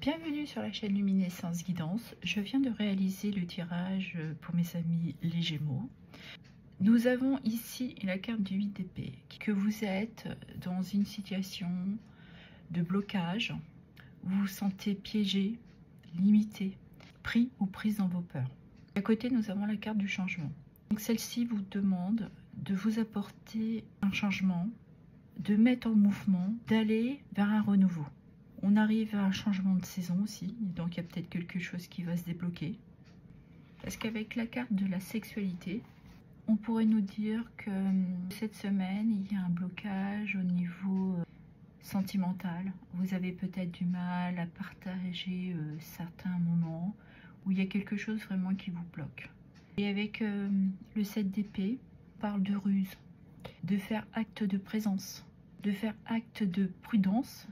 Bienvenue sur la chaîne Luminescence Guidance. Je viens de réaliser le tirage pour mes amis les Gémeaux. Nous avons ici la carte du 8 d'épée, que vous êtes dans une situation de blocage, vous vous sentez piégé, limité, pris ou prise dans vos peurs. À côté, nous avons la carte du changement. Donc celle-ci vous demande de vous apporter un changement, de mettre en mouvement, d'aller vers un renouveau. On arrive à un changement de saison aussi, donc il y a peut-être quelque chose qui va se débloquer. Parce qu'avec la carte de la sexualité, on pourrait nous dire que cette semaine, il y a un blocage au niveau sentimental. Vous avez peut-être du mal à partager certains moments où il y a quelque chose vraiment qui vous bloque. Et avec le 7 d'épée, on parle de ruse, de faire acte de présence, de faire acte de prudence,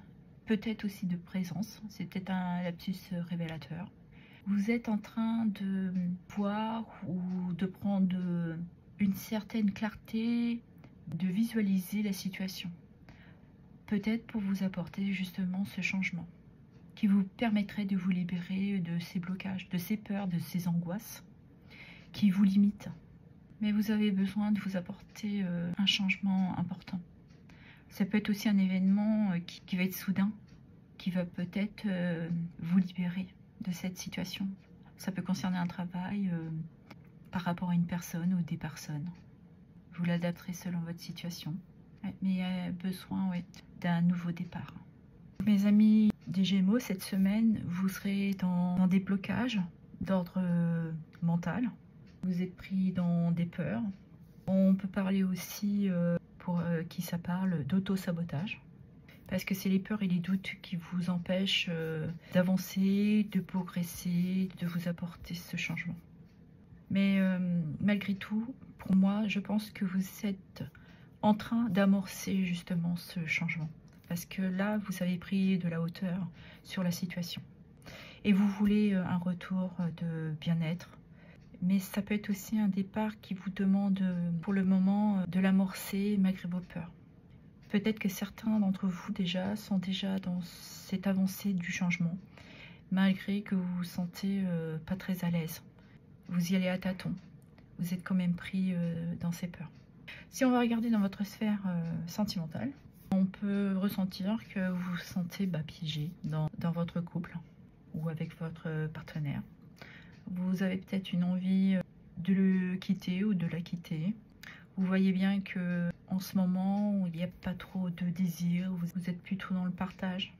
peut-être aussi de présence, c'est peut-être un lapsus révélateur. Vous êtes en train de voir ou de prendre une certaine clarté, de visualiser la situation. Peut-être pour vous apporter justement ce changement qui vous permettrait de vous libérer de ces blocages, de ces peurs, de ces angoisses qui vous limitent. Mais vous avez besoin de vous apporter un changement important. Ça peut être aussi un événement qui va être soudain, qui va peut-être vous libérer de cette situation. Ça peut concerner un travail par rapport à une personne ou des personnes. Vous l'adapterez selon votre situation. Mais il y a besoin d'un nouveau départ. Mes amis des Gémeaux, cette semaine, vous serez dans des blocages d'ordre mental. Vous êtes pris dans des peurs. On peut parler aussi, pour qui ça parle, d'auto-sabotage. Parce que c'est les peurs et les doutes qui vous empêchent d'avancer, de progresser, de vous apporter ce changement. Mais malgré tout, pour moi, je pense que vous êtes en train d'amorcer justement ce changement. Parce que là, vous avez pris de la hauteur sur la situation. Et vous voulez un retour de bien-être. Mais ça peut être aussi un départ qui vous demande pour le moment de l'amorcer malgré vos peurs. Peut-être que certains d'entre vous sont déjà dans cette avancée du changement, malgré que vous vous sentez pas très à l'aise. Vous y allez à tâtons. Vous êtes quand même pris dans ces peurs. Si on va regarder dans votre sphère sentimentale, on peut ressentir que vous vous sentez piégé dans votre couple ou avec votre partenaire. Vous avez peut-être une envie de le quitter ou de la quitter. Vous voyez bien que en ce moment, il n'y a pas trop de désir, vous êtes plutôt dans le partage.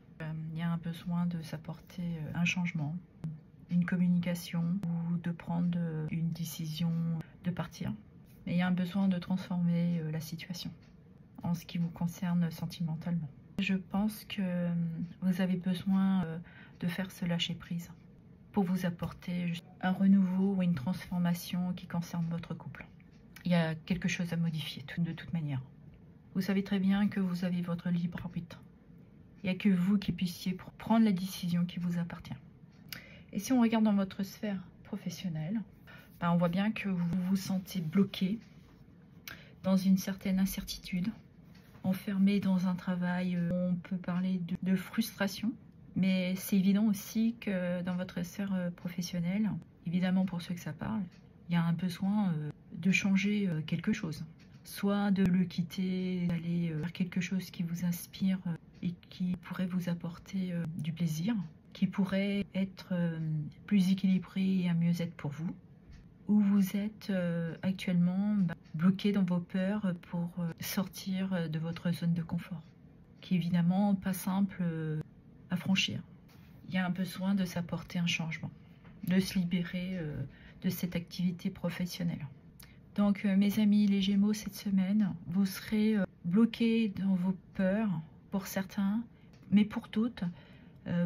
Il y a un besoin de s'apporter un changement, une communication ou de prendre une décision de partir. Mais il y a un besoin de transformer la situation en ce qui vous concerne sentimentalement. Je pense que vous avez besoin de faire ce lâcher prise pour vous apporter un renouveau ou une transformation qui concerne votre couple. Il y a quelque chose à modifier de toute manière. Vous savez très bien que vous avez votre libre arbitre. Il n'y a que vous qui puissiez prendre la décision qui vous appartient. Et si on regarde dans votre sphère professionnelle, on voit bien que vous vous sentez bloqué dans une certaine incertitude, enfermé dans un travail, on peut parler de frustration. Mais c'est évident aussi que dans votre sphère professionnelle, évidemment pour ceux que ça parle, il y a un besoin de changer quelque chose. Soit de le quitter, d'aller vers quelque chose qui vous inspire et qui pourrait vous apporter du plaisir, qui pourrait être plus équilibré et un mieux-être pour vous. Ou vous êtes actuellement bloqué dans vos peurs pour sortir de votre zone de confort, qui est évidemment pas simple à franchir. Il y a un besoin de s'apporter un changement, de se libérer de cette activité professionnelle. Donc mes amis les Gémeaux, cette semaine, vous serez bloqués dans vos peurs pour certains, mais pour d'autres,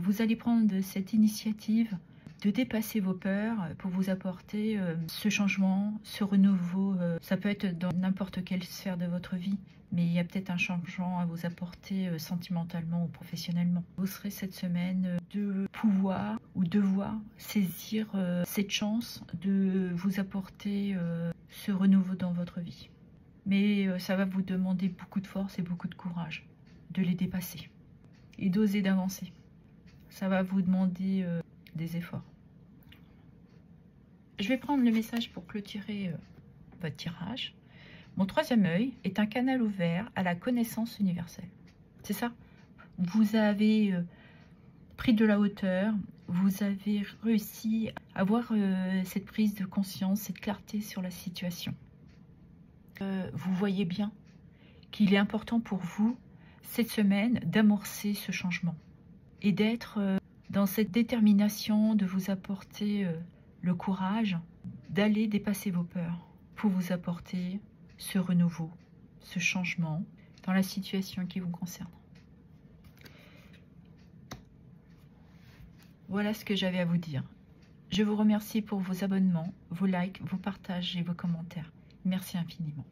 vous allez prendre cette initiative de dépasser vos peurs pour vous apporter ce changement, ce renouveau. Ça peut être dans n'importe quelle sphère de votre vie, mais il y a peut-être un changement à vous apporter sentimentalement ou professionnellement. Vous serez cette semaine de pouvoir ou devoir saisir cette chance de vous apporter ce renouveau dans votre vie. Mais ça va vous demander beaucoup de force et beaucoup de courage de les dépasser et d'oser d'avancer. ça va vous demander des efforts. Je vais prendre le message pour clôturer votre tirage. Mon troisième œil est un canal ouvert à la connaissance universelle. C'est ça. Vous avez pris de la hauteur, vous avez réussi à avoir cette prise de conscience, cette clarté sur la situation. Vous voyez bien qu'il est important pour vous, cette semaine, d'amorcer ce changement et d'être dans cette détermination de vous apporter le courage d'aller dépasser vos peurs pour vous apporter ce renouveau, ce changement dans la situation qui vous concerne. Voilà ce que j'avais à vous dire. Je vous remercie pour vos abonnements, vos likes, vos partages et vos commentaires. Merci infiniment.